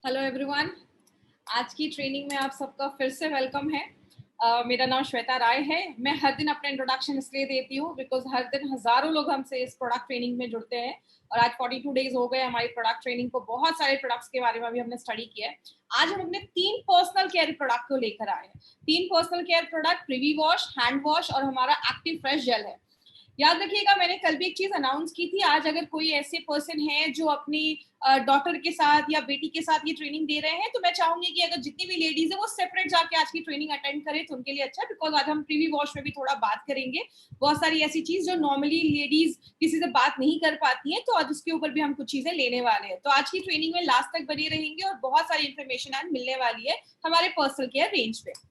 Hello everyone. आज की training में आप सबका फिर से वेलकम है। मेरा नाम श्वेता राय है। मैं हर दिन अपना इंट्रोडक्शन इसलिए देती हूँ बिकॉज हर दिन हजारों लोग हमसे इस प्रोडक्ट ट्रेनिंग में जुड़ते हैं और आज 42 डेज हो गए हमारी प्रोडक्ट ट्रेनिंग को। बहुत सारे प्रोडक्ट्स के बारे में भी हमने स्टडी किया है। आज हम अपने 3 पर्सनल केयर प्रोडक्ट को लेकर आए हैं। 3 personal care product, privy wash, hand wash और हमारा एक्टिव फ्रेश जेल है। याद रखिएगा, मैंने कल भी एक चीज अनाउंस की थी। आज अगर कोई ऐसे पर्सन है जो अपनी डॉटर के साथ या बेटी के साथ ये ट्रेनिंग दे रहे हैं, तो मैं चाहूंगी कि अगर जितनी भी लेडीज है वो सेपरेट जाके आज की ट्रेनिंग अटेंड करें तो उनके लिए अच्छा है। बिकॉज आज हम प्रीवी वॉश में भी थोड़ा बात करेंगे, बहुत सारी ऐसी चीज जो नॉर्मली लेडीज किसी से बात नहीं कर पाती हैं, तो आज उसके ऊपर भी हम कुछ चीजें लेने वाले हैं। तो आज की ट्रेनिंग में लास्ट तक बने रहेंगे और बहुत सारी इंफॉर्मेशन आज मिलने वाली है हमारे पर्सनल केयर रेंज पे।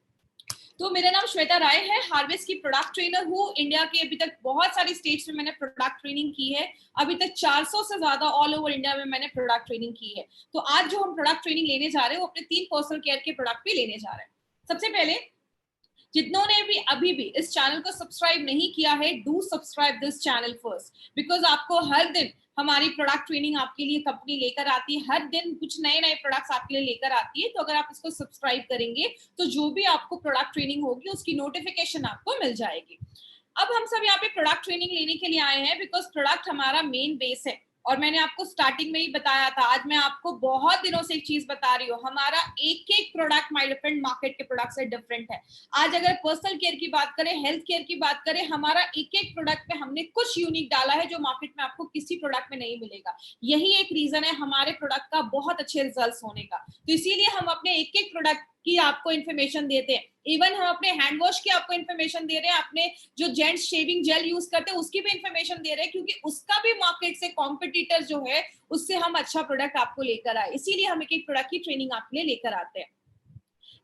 तो मेरा नाम श्वेता राय है, हार्वेस्ट की प्रोडक्ट ट्रेनर हूँ। इंडिया के अभी तक बहुत सारी स्टेट्स में मैंने प्रोडक्ट ट्रेनिंग की है। अभी तक 400 से ज्यादा ऑल ओवर इंडिया में मैंने प्रोडक्ट ट्रेनिंग की है। तो आज जो हम प्रोडक्ट ट्रेनिंग लेने जा रहे हैं वो अपने 3 पर्सनल केयर के प्रोडक्ट पे लेने जा रहे हैं। सबसे पहले, जिन्होंने भी अभी भी इस चैनल को सब्सक्राइब नहीं किया है, do subscribe this channel first, because आपको हर दिन हमारी प्रोडक्ट ट्रेनिंग आपके लिए कंपनी लेकर आती है। हर दिन कुछ नए नए प्रोडक्ट्स आपके लिए लेकर आती है। तो अगर आप इसको सब्सक्राइब करेंगे तो जो भी आपको प्रोडक्ट ट्रेनिंग होगी उसकी नोटिफिकेशन आपको मिल जाएगी। अब हम सब यहाँ पे प्रोडक्ट ट्रेनिंग लेने के लिए आए हैं बिकॉज प्रोडक्ट हमारा मेन बेस है। और मैंने आपको स्टार्टिंग में ही बताया था, आज मैं आपको बहुत दिनों से एक चीज बता रही हूँ, हमारा एक एक प्रोडक्ट माय डिफरेंट मार्केट के प्रोडक्ट से डिफरेंट है। आज अगर पर्सनल केयर की बात करें, हेल्थ केयर की बात करें, हमारा एक एक प्रोडक्ट पे हमने कुछ यूनिक डाला है जो मार्केट में आपको किसी प्रोडक्ट में नहीं मिलेगा। यही एक रीजन है हमारे प्रोडक्ट का बहुत अच्छे रिजल्ट होने का। तो इसीलिए हम अपने एक एक प्रोडक्ट की आपको इन्फॉर्मेशन देते हैं। इवन हम अपने हैंड वॉश की आपको इन्फॉर्मेशन दे रहे हैं, अपने जो जेंट्स शेविंग जेल यूज करते हैं उसकी भी इन्फॉर्मेशन दे रहे हैं, क्योंकि उसका भी मार्केट से कॉम्पिटिटर जो है उससे हम अच्छा प्रोडक्ट आपको लेकर आए। इसीलिए हम एक एक प्रोडक्ट की ट्रेनिंग आपके लिए लेकर आते हैं।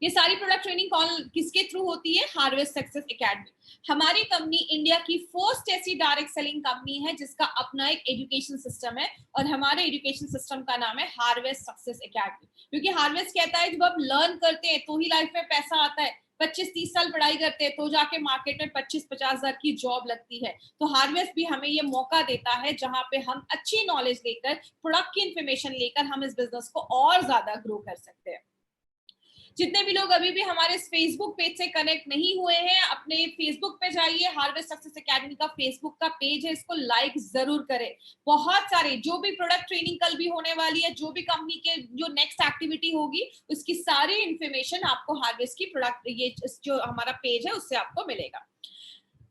ये सारी प्रोडक्ट ट्रेनिंग कौन किसके थ्रू होती है? Harvest success academy. हमारी कंपनी इंडिया की फर्स्ट ऐसी डायरेक्ट सेलिंग कंपनी है जिसका अपना एक एजुकेशन सिस्टम है और हमारे एजुकेशन सिस्टम का नाम है हार्वेस्ट सक्सेस एकेडमी। क्योंकि हार्वेस्ट कहता है जब आप लर्न करते हैं तो ही लाइफ में पैसा आता है। 25-30 साल पढ़ाई करते हैं तो जाके मार्केट में 25-50 हजार की जॉब लगती है। तो हार्वेस्ट भी हमें ये मौका देता है जहां पे हम अच्छी नॉलेज लेकर, प्रोडक्ट की इंफॉर्मेशन लेकर हम इस बिजनेस को और ज्यादा ग्रो कर सकते हैं। जितने भी लोग अभी भी हमारे फेसबुक पेज से कनेक्ट नहीं हुए हैं, अपने फेसबुक पे जाइए। हार्वेस्ट सक्सेस एकेडमी का फेसबुक का पेज है, इसको लाइक जरूर करें। बहुत सारे जो भी प्रोडक्ट ट्रेनिंग कल भी होने वाली है, जो भी कंपनी के जो नेक्स्ट एक्टिविटी होगी, उसकी सारी इंफॉर्मेशन आपको हार्वेस्ट की प्रोडक्ट ये जो हमारा पेज है उससे आपको मिलेगा।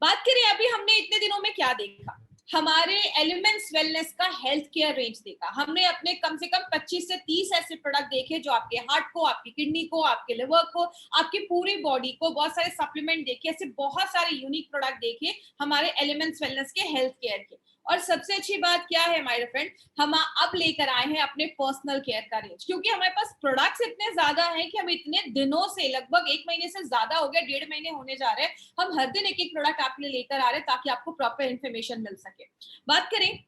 बात करें अभी हमने इतने दिनों में क्या देखा, हमारे एलिमेंट्स वेलनेस का हेल्थ केयर रेंज देखा। हमने अपने कम से कम 25 से 30 ऐसे प्रोडक्ट देखे जो आपके हार्ट को, आपकी किडनी को, आपके लिवर को, आपकी पूरी बॉडी को, बहुत सारे सप्लीमेंट देखे, ऐसे बहुत सारे यूनिक प्रोडक्ट देखे हमारे एलिमेंट्स वेलनेस के हेल्थ केयर के। और सबसे अच्छी बात क्या है माय फ्रेंड, हम अब लेकर आए हैं अपने पर्सनल केयर का रेंज। क्योंकि हमारे पास प्रोडक्ट्स इतने ज्यादा हैं कि हम इतने दिनों से, लगभग 1 महीने से ज्यादा हो गया, 1.5 महीने होने जा रहे हैं, हम हर दिन एक एक प्रोडक्ट आपके लिए लेकर आ रहे हैं ताकि आपको प्रॉपर इन्फॉर्मेशन मिल सके। बात करें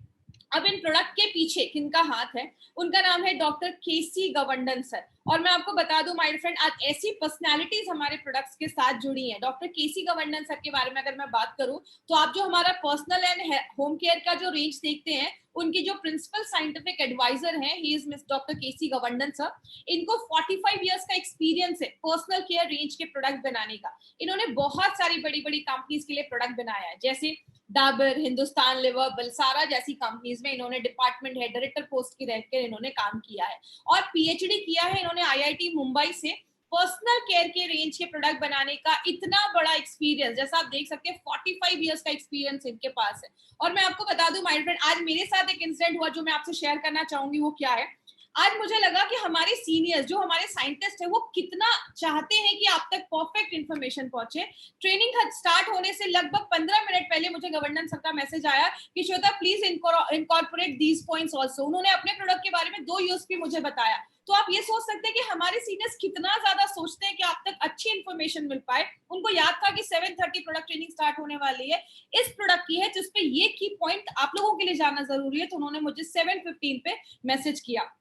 अब इन प्रोडक्ट के पीछे किनका हाथ है, उनका नाम है डॉक्टर केसी गवर्नन सर। और मैं आपको बता दूं माय फ्रेंड, आज ऐसी पर्सनालिटीज हमारे प्रोडक्ट्स के साथ जुड़ी हैं। डॉक्टर केसी गवर्नन सर के बारे में अगर मैं बात करूं तो आप जो हमारा पर्सनल एंड होम केयर का जो रेंज देखते हैं, उनकी जो प्रिंसिपल साइंटिफिक एडवाइजर हैं, he is miss doctor KC गवर्नन सर। इनको 45 इयर्स का एक्सपीरियंस है पर्सनल केयर रेंज के प्रोडक्ट बनाने का। इन्होंने बहुत सारी बड़ी बड़ी कंपनीज के लिए प्रोडक्ट बनाया है, जैसे डाबर, हिंदुस्तान लिवर, बलसारा जैसी कंपनीज में इन्होंने डिपार्टमेंट हेड, डायरेक्टर पोस्ट की रहकर इन्होंने काम किया है। और पीएचडी किया है इन्होंने आईआईटी मुंबई से। पर्सनल केयर के रेंज के प्रोडक्ट बनाने का इतना बड़ा एक्सपीरियंस, जैसा आप देख सकते हैं 45 इयर्स का एक्सपीरियंस इनके पास है। और मैं आपको बता दूं माय फ्रेंड, आज मेरे साथ एक इंसिडेंट हुआ जो मैं आपसे शेयर करना चाहूंगी। वो क्या है, आज मुझे लगा कि हमारे सीनियर्स जो हमारे साइंटिस्ट है वो कितना चाहते हैं कि आप तक परफेक्ट इंफॉर्मेशन पहुंचे। ट्रेनिंग स्टार्ट होने से लगभग 15 मिनट पहले मुझे गवर्नर सर का मैसेज आया कि Shweta please incorporate these points also. उन्होंने अपने प्रोडक्ट के बारे में 2 यूएसपी मुझे बताया। तो आप ये सोच सकते हैं कि हमारे सीनियर्स कितना ज्यादा सोचते हैं कि आप तक अच्छी इंफॉर्मेशन मिल पाए। उनको याद था कि 7:30 प्रोडक्ट ट्रेनिंग स्टार्ट होने वाली है, इस प्रोडक्ट की है, जिसपे ये की पॉइंट आप लोगों के लिए जानना जरूरी है। तो उन्होंने मुझे 7:15 पे मैसेज किया।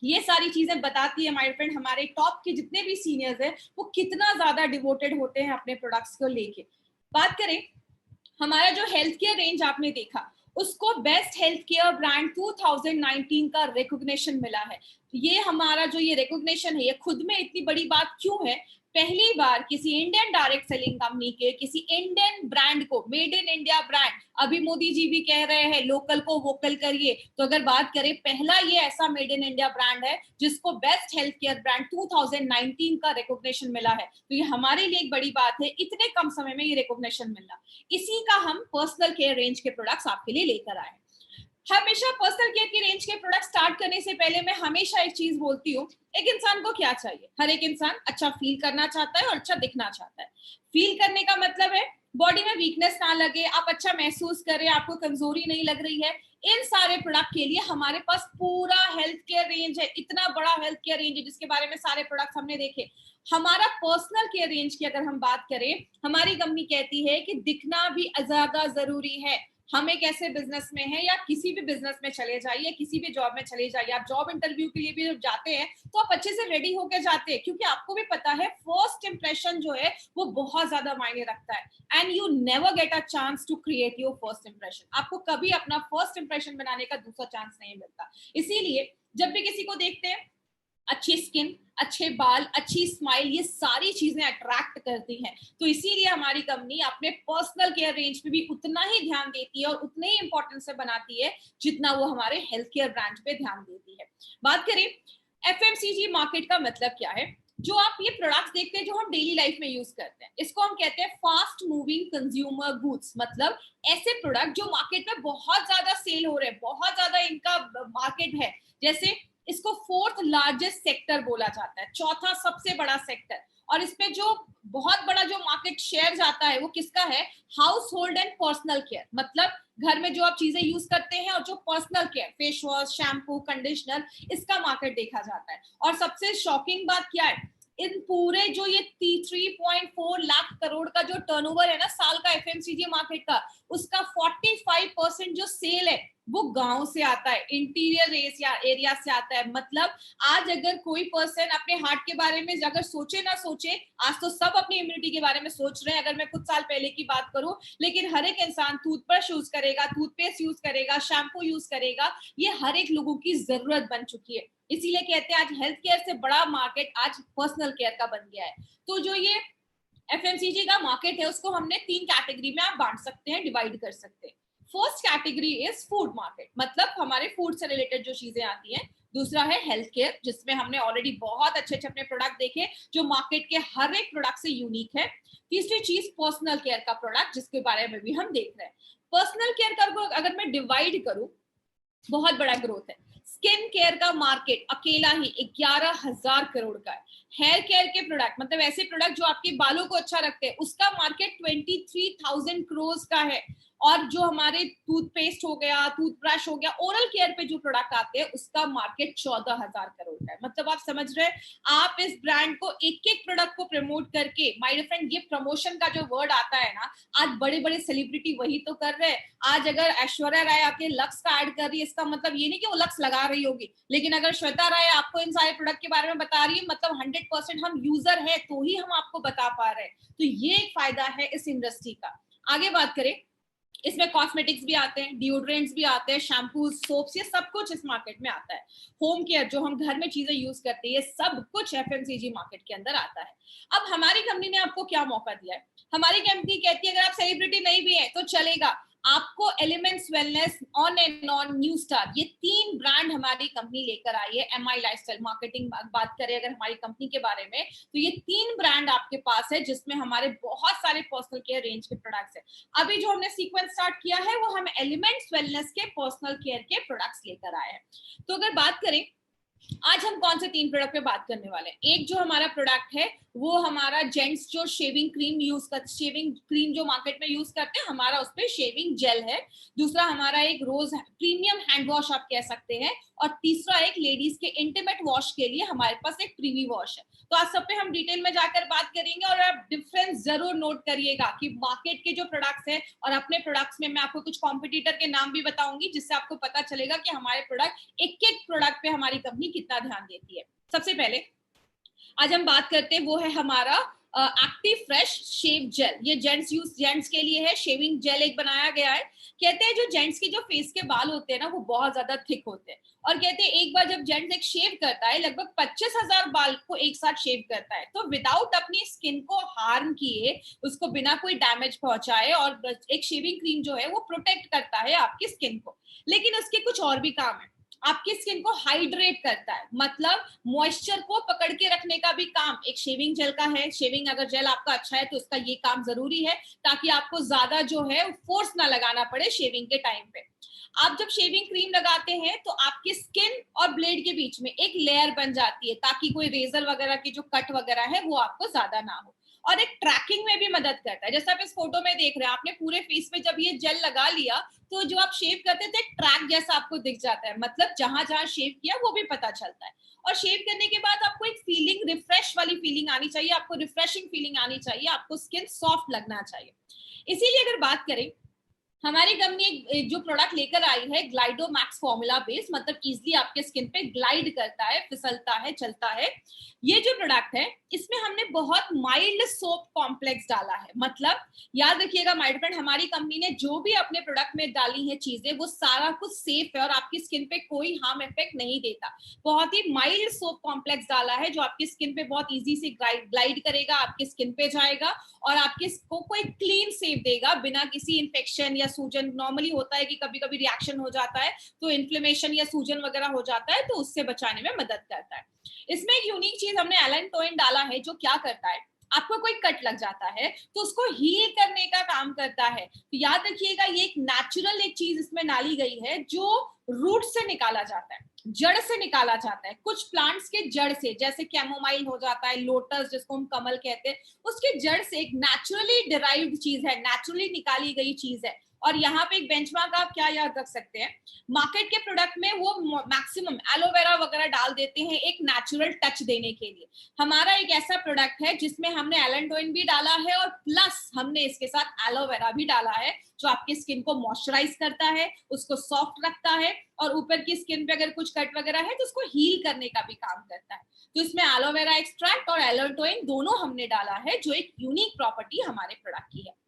ये सारी चीजें बताती है माय फ्रेंड, हमारे टॉप के जितने भी सीनियर्स हैं वो कितना ज्यादा डिवोटेड होते हैं अपने प्रोडक्ट्स को लेके। बात करें हमारा जो हेल्थ केयर रेंज आपने देखा, उसको बेस्ट हेल्थ केयर ब्रांड 2019 का रिकॉग्निशन मिला है। ये हमारा जो ये रिकॉग्निशन है, ये खुद में इतनी बड़ी बात क्यों है? पहली बार किसी इंडियन डायरेक्ट सेलिंग कंपनी के किसी इंडियन ब्रांड को, मेड इन इंडिया ब्रांड, अभी मोदी जी भी कह रहे हैं लोकल को वोकल करिए, तो अगर बात करें पहला ये ऐसा मेड इन इंडिया ब्रांड है जिसको बेस्ट हेल्थ केयर ब्रांड 2019 का रिकॉग्निशन मिला है। तो ये हमारे लिए एक बड़ी बात है, इतने कम समय में ये रिकॉग्निशन मिलना। इसी का हम पर्सनल केयर रेंज के प्रोडक्ट्स आपके लिए लेकर आए। हमेशा पर्सनल केयर की रेंज के प्रोडक्ट स्टार्ट करने से पहले मैं हमेशा एक चीज बोलती हूँ, एक इंसान को क्या चाहिए? हर एक इंसान अच्छा फील करना चाहता है और अच्छा दिखना चाहता है। फील करने का मतलब है बॉडी में वीकनेस ना लगे, आप अच्छा महसूस करें, आपको कमजोरी नहीं लग रही है। इन सारे प्रोडक्ट के लिए हमारे पास पूरा हेल्थ केयर रेंज है, इतना बड़ा हेल्थ केयर रेंज है जिसके बारे में सारे प्रोडक्ट्स हमने देखे। हमारा पर्सनल केयर रेंज की अगर हम बात करें, हमारी कंपनी कहती है कि दिखना भी ज्यादा जरूरी है। हम एक ऐसे बिजनेस में है, या किसी भी बिजनेस में चले जाइए, किसी भी जॉब में चले जाइए, आप जॉब इंटरव्यू के लिए भी जब जाते हैं तो आप अच्छे से रेडी होकर जाते हैं, क्योंकि आपको भी पता है फर्स्ट इंप्रेशन जो है वो बहुत ज्यादा मायने रखता है। And you never get a chance to create your first impression. आपको कभी अपना फर्स्ट इंप्रेशन बनाने का दूसरा चांस नहीं मिलता। इसीलिए जब भी किसी को देखते हैं, अच्छी स्किन, अच्छे बाल, अच्छी स्माइल, ये सारी चीजें अट्रैक्ट करती हैं। तो इसीलिए हमारी कंपनी अपने पर्सनल केयर रेंज पे भी उतना ही ध्यान देती है और उतने ही इंपॉर्टेंस से बनाती है जितना वो हमारे हेल्थ केयर ब्रांड पे ध्यान देती है। बात करें एफएमसीजी मार्केट का मतलब क्या है, जो आप ये प्रोडक्ट्स देखते हैं जो हम डेली लाइफ में यूज करते हैं, इसको हम कहते हैं फास्ट मूविंग कंज्यूमर गुड्स। मतलब ऐसे प्रोडक्ट जो मार्केट में बहुत ज्यादा सेल हो रहे हैं, बहुत ज्यादा इनका मार्केट है। जैसे इसको फोर्थ लार्जेस्ट सेक्टर बोला जाता है, चौथा सबसे बड़ा सेक्टर। और इसमें जो बहुत बड़ा जो मार्केट शेयर जाता है वो किसका है? House hold and personal care. मतलब घर में जो आप चीजें यूज करते हैं और जो personal care, face wash, shampoo, conditioner, इसका मार्केट देखा जाता है। और सबसे शॉकिंग बात क्या है, इन पूरे जो ये 3.4 लाख करोड़ का जो टर्नओवर है ना साल का एफएमसीजी मार्केट का, उसका 45% जो सेल है वो गांव से आता है, इंटीरियर एरिया से आता है। मतलब आज अगर कोई पर्सन अपने हार्ट के बारे में अगर सोचे ना सोचे, आज तो सब अपनी इम्यूनिटी के बारे में सोच रहे हैं। अगर मैं कुछ साल पहले की बात करूं, लेकिन हर एक इंसान टूथब्रश यूज करेगा, टूथपेस्ट यूज करेगा, शैम्पू यूज करेगा, ये हर एक लोगों की जरूरत बन चुकी है। इसीलिए कहते हैं आज हेल्थ केयर से बड़ा मार्केट आज पर्सनल केयर का बन गया है। तो जो ये एफएमसीजी का मार्केट है उसको हमने 3 कैटेगरी में आप बांट सकते हैं, डिवाइड कर सकते हैं। First category is food market, मतलब हमारे फूड से रिलेटेड जो चीजें आती हैं। दूसरा है हेल्थ केयर, जिसमें हमने ऑलरेडी बहुत अच्छे अच्छे अपने प्रोडक्ट देखे जो मार्केट के हर एक प्रोडक्ट से यूनिक है। तीसरी चीज पर्सनल केयर का प्रोडक्ट, जिसके बारे में भी हम देख रहे हैं। पर्सनल केयर का अगर मैं डिवाइड करूं, बहुत बड़ा ग्रोथ है। स्किन केयर का मार्केट अकेला ही 11,000 करोड़ का है। हेयर केयर के प्रोडक्ट, मतलब ऐसे प्रोडक्ट जो आपके बालों को अच्छा रखते हैं, उसका मार्केट 23,000 करोड़ का है। और जो हमारे टूथपेस्ट हो गया, टूथब्रश हो गया, ओरल केयर पे जो प्रोडक्ट आते हैं उसका मार्केट 14,000 करोड़ का है। मतलब आप समझ रहे हैं, आप इस ब्रांड को एक एक प्रोडक्ट को प्रमोट करके, माय फ्रेंड ये प्रमोशन का जो वर्ड आता है ना, आज बड़े बड़े सेलिब्रिटी वही तो कर रहे हैं। आज अगर ऐश्वर्या राय आके लक्स का ऐड कर रही है, इसका मतलब ये नहीं कि वो लक्स लगा रही होगी, लेकिन अगर श्वेता राय आपको इन सारे प्रोडक्ट के बारे में बता रही है, मतलब 100% हम यूजर है तो ही हम आपको बता पा रहे हैं। तो ये एक फायदा है इस इंडस्ट्री का। आगे बात करें, इसमें कॉस्मेटिक्स भी आते हैं, डिओड्रेंट्स भी आते हैं, शैम्पूज, सोप्स, ये सब कुछ इस मार्केट में आता है। होम केयर जो हम घर में चीजें यूज करते हैं, ये सब कुछ एफएमसीजी मार्केट के अंदर आता है। अब हमारी कंपनी ने आपको क्या मौका दिया है? हमारी कंपनी कहती है अगर आप सेलिब्रिटी नहीं भी है तो चलेगा, आपको elements wellness, on and on, new star, ये 3 ब्रांड हमारी कंपनी लेकर आई है। एमआई लाइफस्टाइल मार्केटिंग बात करें अगर हमारी कंपनी के बारे में, तो ये 3 ब्रांड आपके पास है जिसमें हमारे बहुत सारे पर्सनल केयर रेंज के प्रोडक्ट्स है। अभी जो हमने सीक्वेंस स्टार्ट किया है वो हम एलिमेंट्स वेलनेस के पर्सनल केयर के प्रोडक्ट्स लेकर आए हैं। तो अगर बात करें आज हम कौन से 3 प्रोडक्ट पे बात करने वाले हैं, एक जो हमारा प्रोडक्ट है वो हमारा जेंट्स जो शेविंग क्रीम यूज कर, शेविंग क्रीम जो मार्केट में यूज करते हैं, हमारा उस पे शेविंग जेल है। दूसरा हमारा एक रोज प्रीमियम हैंड वॉश आप कह सकते हैं। और तीसरा एक लेडीज के इंटीमेट वॉश के लिए हमारे पास एक प्रीवी वॉश है। तो आज सब पे हम डिटेल में जाकर बात करेंगे और आप डिफरेंस जरूर नोट करिएगा कि मार्केट के जो प्रोडक्ट्स हैं और अपने प्रोडक्ट्स में मैं आपको कुछ कॉम्पिटिटर के नाम भी बताऊंगी, जिससे आपको पता चलेगा कि हमारे प्रोडक्ट एक एक प्रोडक्ट पे हमारी कंपनी कितना ध्यान देती है। सबसे पहले आज हम बात करते हैं वो है हमारा एक्टिव फ्रेश शेव जेल। ये जेंट्स के लिए है, शेविंग जेल एक बनाया गया है। कहते हैं जो जेंट्स के जो फेस के बाल होते हैं ना वो बहुत ज्यादा थिक होते हैं, और कहते हैं एक बार जब जेंट्स एक शेव करता है लगभग 25,000 बाल को एक साथ शेव करता है, तो विदाउट अपनी स्किन को हार्म किए, उसको बिना कोई डैमेज पहुंचाए, और एक शेविंग क्रीम जो है वो प्रोटेक्ट करता है आपकी स्किन को। लेकिन उसके कुछ और भी काम है। आपकी स्किन को हाइड्रेट करता है, मतलब मॉइस्चर को पकड़ के रखने का भी काम एक शेविंग जेल का है। शेविंग अगर जेल आपका अच्छा है तो उसका ये काम जरूरी है, ताकि आपको ज्यादा जो है फोर्स ना लगाना पड़े शेविंग के टाइम पे। आप जब शेविंग क्रीम लगाते हैं तो आपकी स्किन और ब्लेड के बीच में एक लेयर बन जाती है, ताकि कोई रेजर वगैरह की जो कट वगैरह है वो आपको ज्यादा ना हो, और एक ट्रैकिंग में भी मदद करता है। जैसे आप इस फोटो में देख रहे हैं, आपने पूरे फेस पे जब ये जेल लगा लिया तो जो आप शेव करते थे एक ट्रैक जैसा आपको दिख जाता है, मतलब जहां जहां शेव किया वो भी पता चलता है। और शेव करने के बाद आपको एक फीलिंग, रिफ्रेश वाली फीलिंग आनी चाहिए, आपको रिफ्रेशिंग फीलिंग आनी चाहिए, आपको स्किन सॉफ्ट लगना चाहिए। इसीलिए अगर बात करें, हमारी कंपनी एक जो प्रोडक्ट लेकर आई है ग्लाइडो मैक्स फॉर्मूला बेस, मतलब इजीली आपके स्किन पे ग्लाइड करता है, फिसलता है, चलता है। ये जो प्रोडक्ट है इसमें हमने बहुत माइल्ड सोप कॉम्प्लेक्स डाला है। मतलब याद रखिएगा माय फ्रेंड, हमारी कंपनी ने जो भी अपने प्रोडक्ट में डाली है चीजें वो सारा कुछ सेफ है और आपकी स्किन पे कोई हार्म इफेक्ट नहीं देता। बहुत ही माइल्ड सोप कॉम्प्लेक्स डाला है जो आपकी स्किन पे बहुत इजी से ग्लाइड करेगा, आपकी स्किन पे जाएगा और आपके को एक क्लीन सेव देगा बिना किसी इन्फेक्शन या सूजन। नॉर्मली होता है कि कभी कभी रिएक्शन हो जाता है तो इन्फ्लेमेशन या सूजन वगैरह हो जाता है, तो उससे बचाने में मदद करता है। इसमें एक यूनिक चीज हमने एलेंटोइन डाला है जो क्या करता है, आपको कोई कट लग जाता है तो उसको हील करने का काम करता है। तो याद रखिएगा ये एक नेचुरल एक चीज इसमें डाली गई है जो रूट से निकाला जाता है, जड़ से निकाला जाता है। कुछ प्लांट्स के जड़ से, जैसे कैमोमाइल हो जाता है, लोटस जिसको हम कमल कहते हैं, उसके जड़ से एक नेचुरली डिराइव्ड चीज है, नेचुरली निकाली गई चीज है। और यहाँ पे एक बेंचमार्क आप क्या याद रख सकते हैं, मार्केट के प्रोडक्ट में वो मैक्सिमम एलोवेरा वगैरह डाल देते हैं एक नेचुरल टच देने के लिए। हमारा एक ऐसा प्रोडक्ट है जिसमें हमने एलेंटोइन भी डाला है और प्लस हमने इसके साथ एलोवेरा भी डाला है, जो आपकी स्किन को मॉइस्चराइज करता है, उसको सॉफ्ट रखता है, और ऊपर की स्किन पे अगर कुछ कट वगैरह है तो उसको हील करने का भी काम करता है। तो इसमें एलोवेरा एक्सट्रैक्ट और एलेंटोइन दोनों हमने डाला है, जो एक यूनिक प्रॉपर्टी हमारे प्रोडक्ट की है।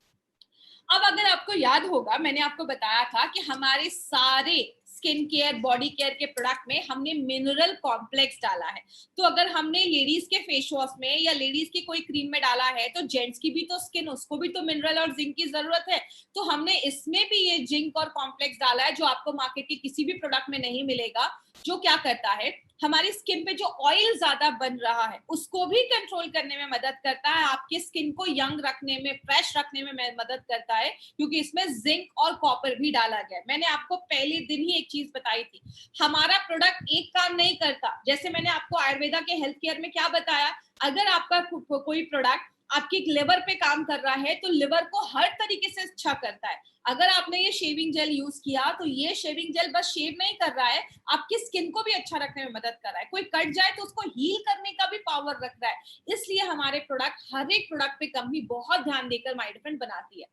अब अगर आपको याद होगा, मैंने आपको बताया था कि हमारे सारे स्किन केयर, बॉडी केयर के प्रोडक्ट में हमने मिनरल कॉम्प्लेक्स डाला है। तो अगर हमने लेडीज के फेस वॉश में या लेडीज की कोई क्रीम में डाला है तो जेंट्स की भी तो स्किन, उसको भी तो मिनरल और जिंक की जरूरत है। तो हमने इसमें भी ये जिंक और कॉम्प्लेक्स डाला है जो आपको मार्केट के किसी भी प्रोडक्ट में नहीं मिलेगा। जो क्या करता है, हमारी स्किन पे जो ऑयल ज्यादा बन रहा है उसको भी कंट्रोल करने में मदद करता है, आपकी स्किन को यंग रखने में, फ्रेश रखने में मदद करता है, क्योंकि इसमें जिंक और कॉपर भी डाला गया है। मैंने आपको पहले दिन ही एक चीज बताई थी, हमारा प्रोडक्ट एक काम नहीं करता। जैसे मैंने आपको आयुर्वेदा के हेल्थ केयर में क्या बताया, अगर आपका कोई प्रोडक्ट आपकी लिवर पे काम कर रहा है तो लिवर को हर तरीके से अच्छा करता है। अगर आपने ये शेविंग जेल यूज किया तो ये शेविंग जेल बस शेव नहीं कर रहा है, आपकी स्किन को भी अच्छा रखने में मदद कर रहा है। कोई कट जाए तो उसको हील करने का भी पावर रख रहा है। इसलिए हमारे प्रोडक्ट, हर एक प्रोडक्ट पे कंपनी बहुत ध्यान देकर माय डिफरेंट बनाती है।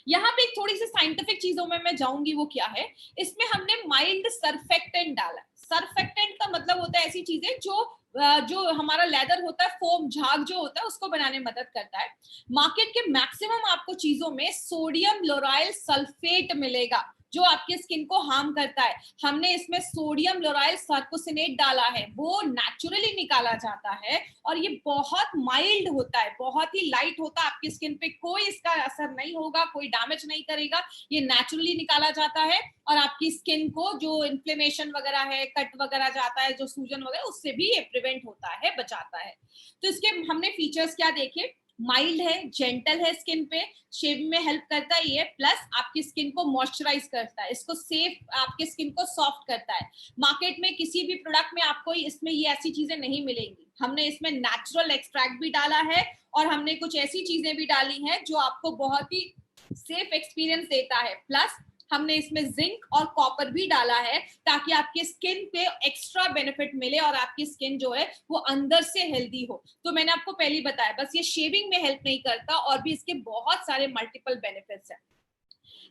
यहाँ पे एक थोड़ी सी साइंटिफिक चीजों में मैं जाऊंगी, वो क्या है, इसमें हमने माइल्ड सर्फेक्टेंट डाला। सर्फेक्टेंट का मतलब होता है ऐसी चीजें जो हमारा लेदर होता है, फोम, झाग जो होता है, उसको बनाने में मदद करता है। मार्केट के मैक्सिमम आपको चीजों में सोडियम लोराइल सल्फेट मिलेगा जो आपकी स्किन को हार्म करता है। हमने इसमें सोडियम लोराइल सर्कोसिनेट डाला है, वो नेचुरली निकाला जाता है और ये बहुत माइल्ड होता है, बहुत ही लाइट होता है, आपकी स्किन पे कोई इसका असर नहीं होगा, कोई डैमेज नहीं करेगा। ये नेचुरली निकाला जाता है और आपकी स्किन को जो इन्फ्लेमेशन वगैरह है, कट वगैरह जाता है, जो सूजन वगैरह, उससे भी ये प्रिवेंट होता है, बचाता है। तो इसके हमने फीचर्स क्या देखे, माइल्ड है, जेंटल है, स्किन पे शेविंग में हेल्प करता है ये, प्लस आपकी स्किन को मॉइस्चराइज करता है, इसको सेफ, आपके स्किन को सॉफ्ट करता है। मार्केट में किसी भी प्रोडक्ट में आपको इसमें ये ऐसी चीजें नहीं मिलेंगी। हमने इसमें नेचुरल एक्सट्रैक्ट भी डाला है और हमने कुछ ऐसी चीजें भी डाली हैं जो आपको बहुत ही सेफ एक्सपीरियंस देता है। प्लस हमने इसमें जिंक और कॉपर भी डाला है ताकि आपकी स्किन पे एक्स्ट्रा बेनिफिट मिले और आपकी स्किन जो है वो अंदर से हेल्दी हो। तो मैंने आपको पहले बताया, बस ये शेविंग में हेल्प नहीं करता और भी इसके बहुत सारे मल्टीपल बेनिफिट्स हैं।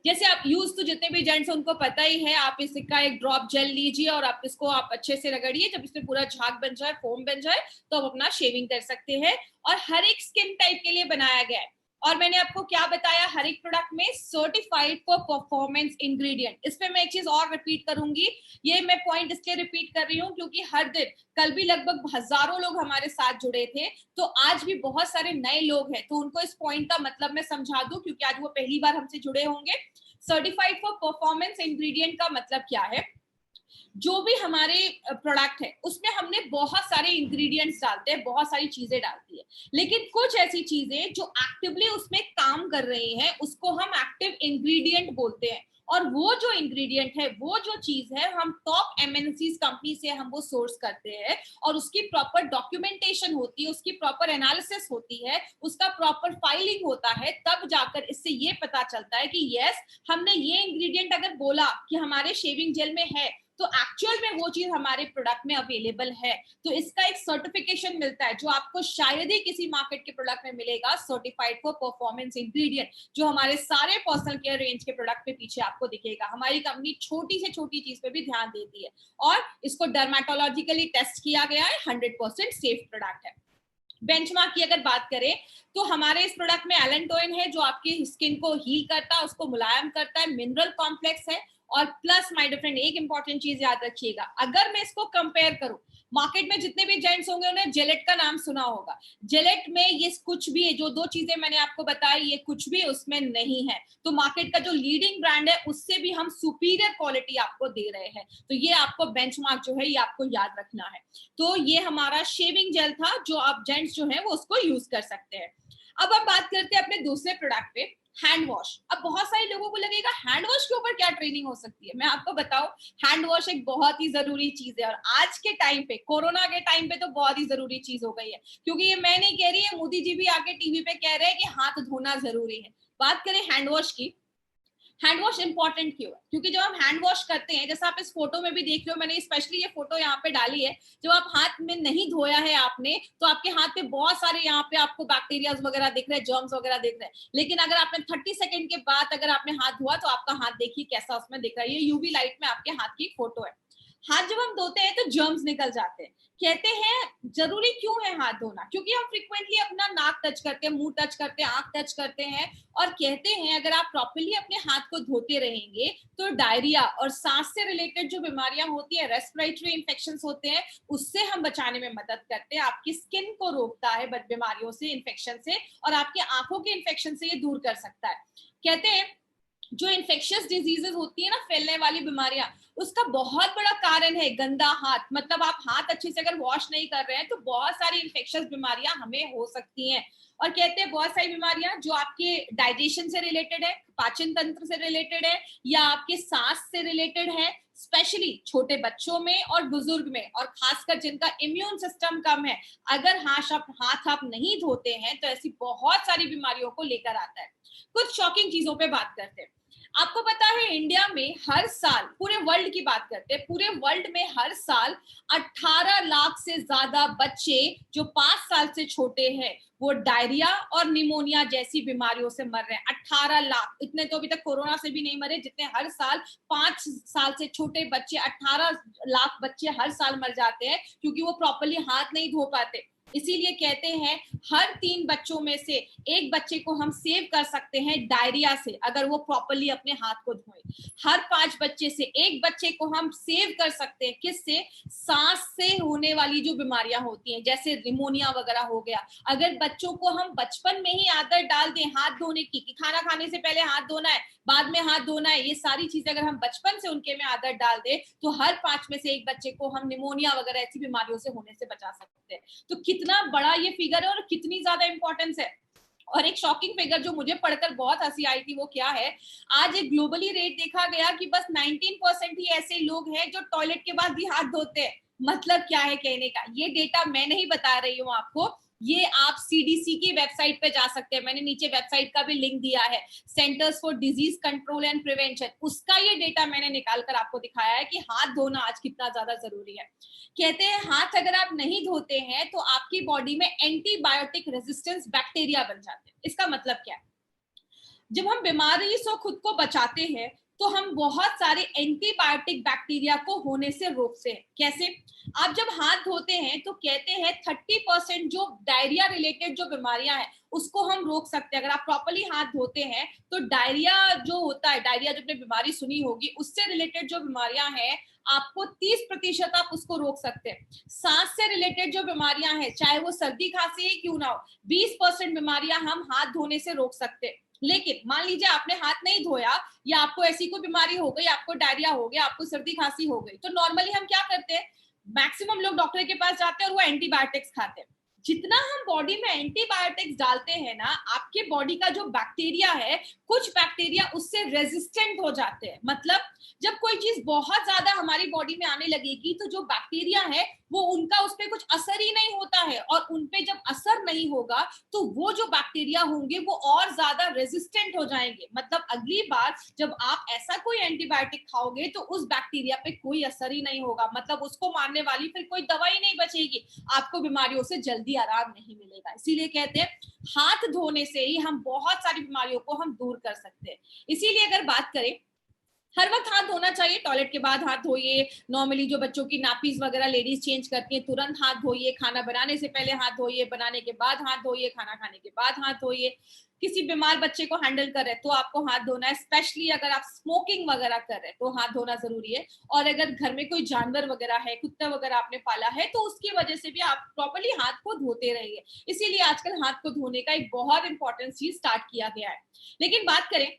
जैसे आप यूज तो जितने भी जेंट्स उनको पता ही है, आप इसका एक ड्रॉप जेल लीजिए और आप इसको आप अच्छे से रगड़िए, जब इसमें पूरा झाग बन जाए, फोम बन जाए, तो आप अपना शेविंग कर सकते हैं। और हर एक स्किन टाइप के लिए बनाया गया है। और मैंने आपको क्या बताया, हर एक प्रोडक्ट में सर्टिफाइड फॉर परफॉर्मेंस इंग्रेडिएंट। इसमें मैं एक चीज और रिपीट करूंगी, ये मैं पॉइंट इसलिए रिपीट कर रही हूँ क्योंकि हर दिन, कल भी लगभग हजारों लोग हमारे साथ जुड़े थे, तो आज भी बहुत सारे नए लोग हैं, तो उनको इस पॉइंट का मतलब मैं समझा दूं क्योंकि आज वो पहली बार हमसे जुड़े होंगे। सर्टिफाइड फॉर परफॉर्मेंस इंग्रेडिएंट का मतलब क्या है, जो भी हमारे प्रोडक्ट है उसमें हमने बहुत सारे इंग्रेडिएंट्स डालते हैं, बहुत सारी चीजें डालती है, लेकिन कुछ ऐसी चीजें जो एक्टिवली उसमें काम कर रही हैं उसको हम एक्टिव इंग्रेडिएंट बोलते हैं। और वो जो इंग्रेडिएंट है, वो जो चीज है, हम टॉप एमएनसीज कंपनी से हम वो सोर्स करते हैं और उसकी प्रॉपर डॉक्यूमेंटेशन होती है, उसकी प्रॉपर एनालिसिस होती है, उसका प्रॉपर फाइलिंग होता है, तब जाकर इससे ये पता चलता है कि यस, हमने ये इंग्रेडिएंट अगर बोला कि हमारे शेविंग जेल में है, तो एक्चुअल में वो चीज हमारे प्रोडक्ट में अवेलेबल है। तो इसका एक सर्टिफिकेशन मिलता है जो आपको शायद ही किसी मार्केट के प्रोडक्ट में मिलेगा, सर्टिफाइड फॉर परफॉर्मेंस इंग्रेडिएंट, जो हमारे सारे पर्सनल केयर रेंज के प्रोडक्ट पे पीछे आपको दिखेगा। हमारी कंपनी छोटी से छोटी चीज पे भी ध्यान देती है और इसको डर्मेटोलॉजिकली टेस्ट किया गया है, 100% सेफ प्रोडक्ट है। बेंचमार्क की अगर बात करें तो हमारे इस प्रोडक्ट में एलेंटोइन है जो आपकी स्किन को हील करता है, उसको मुलायम करता है, मिनरल कॉम्प्लेक्स है, और प्लस माय डियर फ्रेंड एक इंपॉर्टेंट चीज याद रखिएगा, अगर मैं इसको कंपेयर करूं, मार्केट में जितने भी जेंट्स होंगे उन्हें जेलेट का नाम सुना होगा। जेलेट में ये कुछ भी है, जो दो चीजें मैंने आपको बताई, ये कुछ भी उसमें नहीं है। तो मार्केट का जो लीडिंग ब्रांड है उससे भी हम सुपीरियर क्वालिटी आपको दे रहे हैं। तो ये आपको बेंचमार्क जो है ये आपको याद रखना है। तो ये हमारा शेविंग जेल था जो आप जेंट्स जो है वो उसको यूज कर सकते हैं। अब हम बात करते हैं अपने दूसरे प्रोडक्ट पे, हैंड वॉश। अब बहुत सारे लोगों को लगेगा हैंड वॉश के ऊपर क्या ट्रेनिंग हो सकती है। मैं आपको बताऊं, हैंड वॉश एक बहुत ही जरूरी चीज है और आज के टाइम पे, कोरोना के टाइम पे तो बहुत ही जरूरी चीज हो गई है, क्योंकि ये मैं नहीं कह रही है, मोदी जी भी आके टीवी पे कह रहे हैं कि हाथ धोना जरूरी है। बात करें हैंड वॉश की, हैंड वॉश इंपॉर्टेंट क्यों है, क्योंकि जब हम हैंड वॉश करते हैं, जैसा आप इस फोटो में भी देख रहे हो, मैंने स्पेशली ये फोटो यहाँ पे डाली है, जब आप हाथ में नहीं धोया है आपने, तो आपके हाथ पे बहुत सारे यहाँ पे आपको बैक्टीरिया वगैरह दिख रहे हैं, जर्म्स वगैरह दिख रहे हैं। लेकिन अगर आपने 30 सेकंड के बाद अगर आपने हाथ धोआ तो आपका हाथ देखिए कैसा उसमें दिख रहा है। ये यूवी लाइट में आपके हाथ की फोटो है। हाथ जब हम धोते हैं तो जर्म्स निकल जाते हैं। कहते हैं जरूरी क्यों है हाथ धोना, क्योंकि हम फ्रिक्वेंटली अपना नाक टच करते हैं, मुंह टच करते हैं, आंख टच करते हैं, और कहते हैं अगर आप प्रॉपर्ली अपने हाथ को धोते रहेंगे तो डायरिया और सांस से रिलेटेड जो बीमारियां होती है, रेस्पिरेटरी इंफेक्शन होते हैं, उससे हम बचाने में मदद करते हैं। आपकी स्किन को रोकता है बीमारियों से, इन्फेक्शन से, और आपकी आंखों के इन्फेक्शन से ये दूर कर सकता है। कहते हैं जो इन्फेक्शियस डिजीजेस होती है ना, फैलने वाली बीमारियां, उसका बहुत बड़ा कारण है गंदा हाथ। मतलब आप हाथ अच्छे से अगर वॉश नहीं कर रहे हैं तो बहुत सारी इन्फेक्शियस बीमारियां हमें हो सकती हैं। और कहते हैं बहुत सारी बीमारियां जो आपके डाइजेशन से रिलेटेड है, पाचन तंत्र से रिलेटेड है, या आपके सांस से रिलेटेड है, स्पेशली छोटे बच्चों में और बुजुर्ग में, और खासकर जिनका इम्यून सिस्टम कम है, अगर हाथ आप नहीं धोते हैं तो ऐसी बहुत सारी बीमारियों को लेकर आता है। कुछ शॉकिंग चीजों पे बात करते हैं। आपको पता है इंडिया में हर साल, पूरे वर्ल्ड की बात करते हैं, पूरे वर्ल्ड में हर साल 18 लाख से ज्यादा बच्चे जो 5 साल से छोटे हैं वो डायरिया और निमोनिया जैसी बीमारियों से मर रहे हैं। 18 लाख, इतने तो अभी तक कोरोना से भी नहीं मरे जितने हर साल 5 साल से छोटे बच्चे, 18 लाख बच्चे हर साल मर जाते हैं क्योंकि वो प्रॉपर्ली हाथ नहीं धो पाते। इसीलिए कहते हैं हर 3 बच्चों में से एक बच्चे को हम सेव कर सकते हैं डायरिया से, अगर वो प्रॉपर्ली अपने हाथ को धोए। हर 5 बच्चे से एक बच्चे को हम सेव कर सकते हैं, किससे? सांस से होने वाली जो बीमारियां होती हैं, जैसे निमोनिया वगैरह हो गया। अगर बच्चों को हम बचपन में ही आदत डाल दें हाथ धोने की, कि खाना खाने से पहले हाथ धोना है, बाद में हाथ धोना है, ये सारी चीजें अगर हम बचपन से उनके में आदत डाल दें, तो हर 5 में से एक बच्चे को हम निमोनिया वगैरह ऐसी बीमारियों से होने से बचा सकते हैं। तो कितना बड़ा ये फिगर है और कितनी ज्यादा इंपॉर्टेंस है। और एक शॉकिंग फिगर जो मुझे पढ़कर बहुत हंसी आई थी वो क्या है, आज एक ग्लोबली रेट देखा गया कि बस 19% ही ऐसे लोग हैं जो टॉयलेट के बाद भी हाथ धोते हैं। मतलब क्या है कहने का, ये डेटा मैं नहीं बता रही हूँ आपको, ये आप सीडीसी की वेबसाइट पे जा सकते हैं, मैंने नीचे वेबसाइट का भी लिंक दिया है, centres for disease control and prevention, उसका ये डेटा मैंने निकाल कर आपको दिखाया है कि हाथ धोना आज कितना ज्यादा जरूरी है। कहते हैं हाथ अगर आप नहीं धोते हैं तो आपकी बॉडी में एंटीबायोटिक रेजिस्टेंस बैक्टीरिया बन जाते हैं। इसका मतलब क्या है? जब हम बीमारी से खुद को बचाते हैं तो हम बहुत सारे एंटीबायोटिक बैक्टीरिया को होने से रोकते हैं। कैसे? आप जब हाथ धोते हैं तो कहते हैं 30% जो डायरिया रिलेटेड जो बीमारियां हैं उसको हम रोक सकते हैं। अगर आप प्रॉपर्ली हाथ धोते हैं तो डायरिया जो होता है, डायरिया जब आपने बीमारी सुनी होगी, उससे रिलेटेड जो बीमारियां हैं आपको 30% आप उसको रोक सकते हैं। सांस से रिलेटेड जो बीमारियां हैं, चाहे वो सर्दी खांसी ही क्यों ना हो, 20% बीमारियां हम हाथ धोने से रोक सकते हैं। लेकिन मान लीजिए आपने हाथ नहीं धोया या आपको ऐसी कोई बीमारी हो गई, आपको डायरिया हो गया, आपको सर्दी खांसी हो गई, तो नॉर्मली हम क्या करते हैं? मैक्सिमम लोग डॉक्टर के पास जाते हैं और वो एंटीबायोटिक्स खाते हैं। जितना हम बॉडी में एंटीबायोटिक्स डालते हैं ना, आपके बॉडी का जो बैक्टीरिया है, कुछ बैक्टीरिया उससे रेजिस्टेंट हो जाते हैं। मतलब जब कोई चीज बहुत ज्यादा हमारी बॉडी में आने लगेगी तो जो बैक्टीरिया है वो उनका उस पर कुछ असर ही नहीं होता है, और उनपे जब असर नहीं होगा तो वो जो बैक्टीरिया होंगे वो और ज्यादा रेजिस्टेंट हो जाएंगे। मतलब अगली बार जब आप ऐसा कोई एंटीबायोटिक खाओगे तो उस बैक्टीरिया पे कोई असर ही नहीं होगा, मतलब उसको मारने वाली फिर कोई दवाई नहीं बचेगी, आपको बीमारियों से जल्दी आराम नहीं मिलेगा। इसीलिए कहते हैं हाथ धोने से ही हम बहुत सारी बीमारियों को हम दूर कर सकते हैं। इसीलिए अगर बात करें, हर वक्त हाथ धोना चाहिए। टॉयलेट के बाद हाथ धोइए, नॉर्मली जो बच्चों की नापीज वगैरह लेडीज चेंज करती है तुरंत हाथ धोइए, खाना बनाने से पहले हाथ धोइए, बनाने के बाद हाथ धोइए, खाना खाने के बाद हाथ धोइए। किसी बीमार बच्चे को हैंडल कर रहे तो आपको हाथ धोना है, स्पेशली अगर आप स्मोकिंग वगैरह कर रहे हैं तो हाथ धोना जरूरी है। और अगर घर में कोई जानवर वगैरह है, कुत्ता वगैरह आपने पाला है, तो उसकी वजह से भी आप प्रॉपर्ली हाथ को धोते रहिए। इसीलिए आजकल हाथ को धोने का एक बहुत इंपॉर्टेंट चीज स्टार्ट किया गया है। लेकिन बात करें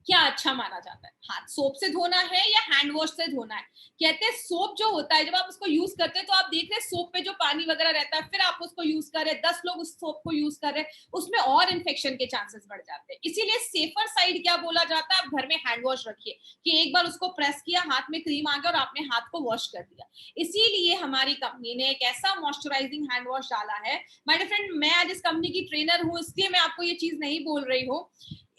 क्या अच्छा माना जाता है, हाथ सोप से धोना है या हैंड वॉश से धोना है? कहते हैं सोप जो होता है जब आप उसको यूज करते हैं तो आप देख रहे हैं सोप पे जो पानी वगैरह रहता है, फिर आप उसको यूज कर रहे हैं, 10 लोग उस सोप को यूज कर रहे हैं, उसमें और इन्फेक्शन के चांसेस बढ़ जाते हैं। इसीलिए सेफर साइड क्या बोला जाता है, आप घर में हैंड वॉश रखिए कि एक बार उसको प्रेस किया, हाथ में क्रीम आ गया और आपने हाथ को वॉश कर दिया। इसीलिए हमारी कंपनी ने एक ऐसा मॉइस्चराइजिंग हैंड वॉश डाला है। माय डियर फ्रेंड, मैं आज इस कंपनी की ट्रेनर हूँ, इसलिए मैं आपको ये चीज नहीं बोल रही हूँ।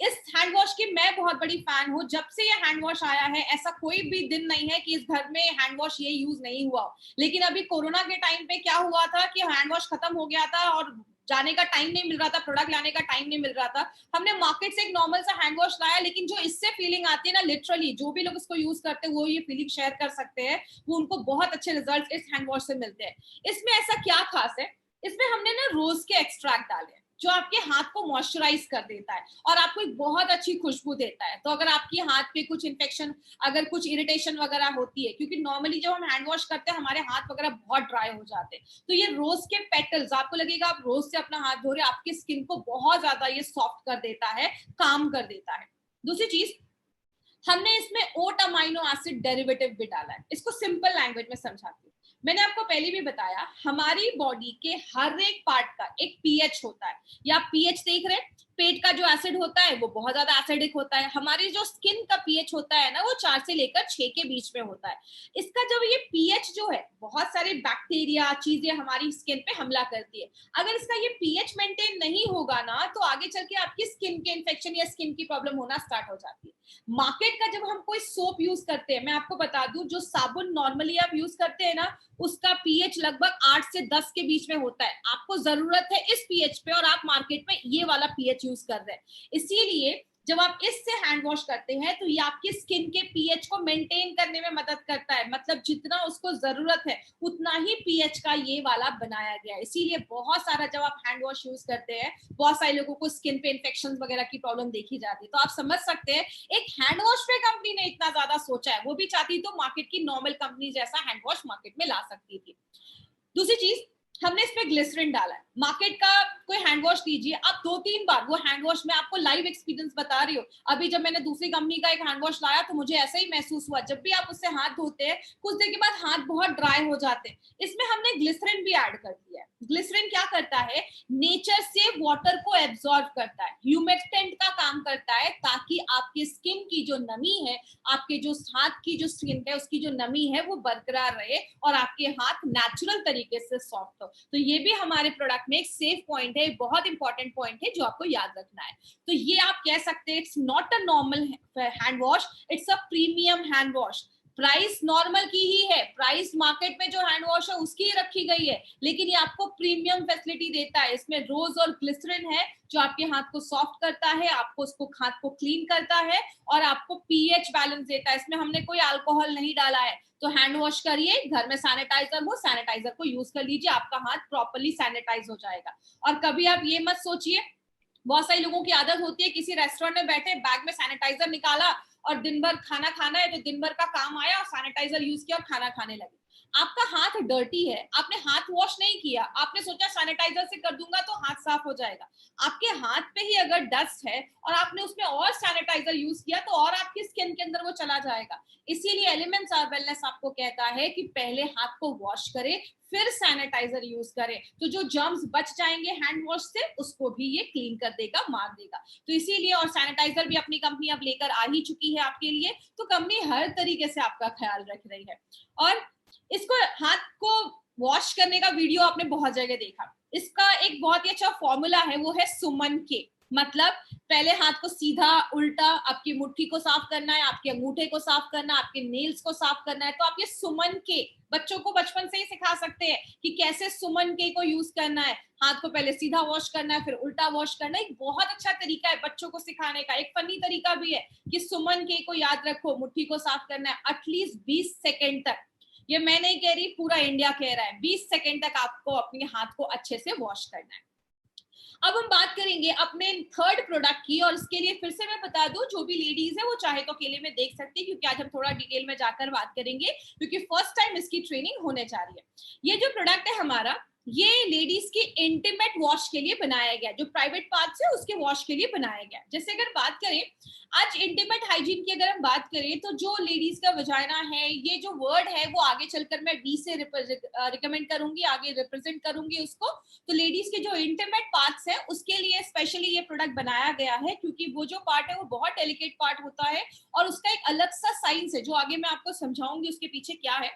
इस हैंड वॉश की मैं बहुत बड़ी फैन हूँ। जब से ये हैंड वॉश आया है ऐसा कोई भी दिन नहीं है कि इस घर में हैंड वॉश ये यूज नहीं हुआ हो। लेकिन अभी कोरोना के टाइम पे क्या हुआ था कि हैंड वॉश खत्म हो गया था और जाने का टाइम नहीं मिल रहा था, प्रोडक्ट लाने का टाइम नहीं मिल रहा था। हमने मार्केट से एक नॉर्मल सा हैंड वॉश लाया, लेकिन जो इससे फीलिंग आती है ना, लिटरली जो भी लोग इसको यूज करते हैं वो ये फीलिंग शेयर कर सकते हैं, वो उनको बहुत अच्छे रिजल्ट इस हैंड वॉश से मिलते हैं। इसमें ऐसा क्या खास है, इसमें हमने ना रोज के एक्सट्रैक्ट डाले जो आपके हाथ को मॉइस्चराइज कर देता है और आपको एक बहुत अच्छी खुशबू देता है। तो अगर आपकी हाथ पे कुछ इन्फेक्शन, अगर कुछ इरिटेशन वगैरह होती है, क्योंकि नॉर्मली जब हम हैंड वॉश करते हैं हमारे हाथ वगैरह बहुत ड्राई हो जाते हैं, तो ये रोज के पेटल्स, आपको लगेगा आप रोज से अपना हाथ धो रहे, आपकी स्किन को बहुत ज्यादा ये सॉफ्ट कर देता है, काम कर देता है। दूसरी चीज, हमने इसमें ओट अमाइनो एसिड डेरिवेटिव भी डाला है। इसको सिंपल लैंग्वेज में समझाती हूँ। मैंने आपको पहले भी बताया, हमारी बॉडी के हर एक पार्ट का एक पीएच होता है। या आप पीएच देख रहे हैं, पेट का जो एसिड होता है वो बहुत ज्यादा एसिडिक होता है। हमारी जो स्किन का पीएच होता है ना, वो 4 से लेकर 6 के बीच में होता है। इसका जब ये पीएच जो है, बहुत सारे बैक्टीरिया चीजें हमारी स्किन पे हमला करती है। अगर इसका ये पीएच मेंटेन नहीं होगा ना, तो आगे चल के आपकी स्किन के इन्फेक्शन या स्किन की प्रॉब्लम होना स्टार्ट हो जाती है। मार्केट का जब हम कोई सोप यूज करते हैं, मैं आपको बता दूं, जो साबुन नॉर्मली आप यूज करते हैं ना, उसका पीएच लगभग 8 से 10 के बीच में होता है। आपको जरूरत है इस पीएच पे और आप मार्केट में ये वाला पीएच यूज कर रहे हैं। इसीलिए जब आप इससे हैंड वॉश करते हैं तो ये आपकी स्किन के पीएच को मेंटेन करने में मदद करता है। मतलब जितना उसको जरूरत है उतना ही पीएच का ये वाला बनाया गया है। इसीलिए बहुत सारा जब आप हैंड वॉश यूज करते हैं, बहुत सारे लोगों को स्किन पे इन्फेक्शन वगैरह की प्रॉब्लम देखी जाती है। तो आप समझ सकते हैं एक हैंड वॉश पे कंपनी ने इतना ज्यादा सोचा है। वो भी चाहती तो मार्केट की नॉर्मल कंपनी जैसा हैंड वॉश मार्केट में ला सकती थी। दूसरी चीज, हमने इसमें ग्लिसरीन डाला है। मार्केट का कोई हैंड वॉश लीजिए, आप 2-3 बार वो हैंड वॉश, में आपको लाइव एक्सपीरियंस बता रही हूँ। अभी जब मैंने दूसरी कंपनी का एक हैंड वॉश लाया तो मुझे ऐसा ही महसूस हुआ। जब भी आप उससे हाथ धोते हैं कुछ देर के बाद हाथ बहुत ड्राई हो जाते हैं। इसमें हमने ग्लिसरीन भी ऐड कर दिया है। ग्लिसरीन क्या करता है, नेचर से वाटर को एब्जॉर्ब करता है, ह्यूमेक्टेंट का काम करता है, ताकि आपकी स्किन की जो नमी है, आपके जो हाथ की जो स्किन है उसकी जो नमी है वो बरकरार रहे और आपके हाथ नेचुरल तरीके से सॉफ्ट हो। तो ये भी हमारे प्रोडक्ट में एक सेफ पॉइंट है, बहुत इंपॉर्टेंट पॉइंट है जो आपको याद रखना है। तो ये आप कह सकते हैं it's not a normal hand wash, it's a premium hand wash. Price normal की ही है, प्राइस मार्केट में जो हैंड वॉश है उसकी ही रखी गई है, लेकिन ये आपको प्रीमियम फैसिलिटी देता है। इसमें रोज और ग्लिसरीन है जो आपके हाथ को सॉफ्ट करता है, आपको उसको हाथ को क्लीन करता है और आपको पीएच बैलेंस देता है। इसमें हमने कोई अल्कोहल नहीं डाला है। तो हैंड वॉश करिए, घर में सैनिटाइजर हो, सैनिटाइजर को यूज कर लीजिए, आपका हाथ प्रॉपर्ली सैनिटाइज हो जाएगा। और कभी आप ये मत सोचिए, बहुत सारे लोगों की आदत होती है किसी रेस्टोरेंट में बैठे, बैग में सैनिटाइजर निकाला और दिन भर खाना खाना है तो दिन भर का काम आया और सैनिटाइजर यूज किया और खाना खाने लगे। आपका हाथ डर्टी है, आपने हाथ वॉश नहीं किया, आपने सोचा सैनिटाइजर से कर दूंगा तो हाथ साफ हो जाएगा। आपके हाथ पे ही अगर डस्ट है और आपने उसमें और सैनिटाइजर यूज किया तो और आपकी स्किन के अंदर वो चला जाएगा। इसीलिए एलिमेंट्स आर वेलनेस आपको कहता है कि पहले हाथ को वॉश करें फिर सैनिटाइजर यूज करें, तो जो जर्म्स बच जाएंगे हैंड वॉश से उसको भी ये क्लीन कर देगा, मार देगा। तो इसीलिए, और सैनिटाइजर भी अपनी कंपनी अब लेकर आ ही चुकी है आपके लिए, तो कंपनी हर तरीके से आपका ख्याल रख रही है। और इसको हाथ को वॉश करने का वीडियो आपने बहुत जगह देखा। इसका एक बहुत ही अच्छा फॉर्मूला है, वो है सुमन के। मतलब पहले हाथ को सीधा उल्टा, आपकी मुट्ठी को साफ करना है, आपके अंगूठे को साफ करना है, आपके नेल्स को साफ करना है। तो आप ये सुमन के बच्चों को बचपन से ही सिखा सकते हैं कि कैसे सुमन के को यूज करना है। हाथ को पहले सीधा वॉश करना है, फिर उल्टा वॉश करना है। एक बहुत अच्छा तरीका है बच्चों को सिखाने का। एक फनी तरीका भी है कि सुमन के को याद रखो, मुट्ठी को साफ करना है एटलीस्ट 20 सेकेंड तक। ये मैं नहीं कह रही, पूरा इंडिया कह रहा है, 20 सेकेंड तक आपको अपने हाथ को अच्छे से वॉश करना है। अब हम बात करेंगे अपने थर्ड प्रोडक्ट की, और इसके लिए फिर से मैं बता दूं, जो भी लेडीज है वो चाहे तो अकेले में देख सकती है, क्योंकि आज हम थोड़ा डिटेल में जाकर बात करेंगे, क्योंकि फर्स्ट टाइम इसकी ट्रेनिंग होने जा रही है। ये जो प्रोडक्ट है हमारा, ये लेडीज की इंटीमेट वॉश के लिए बनाया गया, जो प्राइवेट पार्ट्स है उसके वॉश के लिए बनाया गया। जैसे अगर बात करें आज इंटीमेट हाइजीन की, अगर हम बात करें तो जो लेडीज का वजाइना है, ये जो वर्ड है वो आगे चलकर मैं बी से रिकमेंड करूंगी, आगे रिप्रेजेंट करूंगी उसको। तो लेडीज के जो इंटीमेट पार्ट्स है उसके लिए स्पेशली ये प्रोडक्ट बनाया गया है, क्योंकि वो जो पार्ट है वो बहुत डेलिकेट पार्ट होता है और उसका एक अलग सा साइंस है जो आगे मैं आपको समझाऊंगी उसके पीछे क्या है।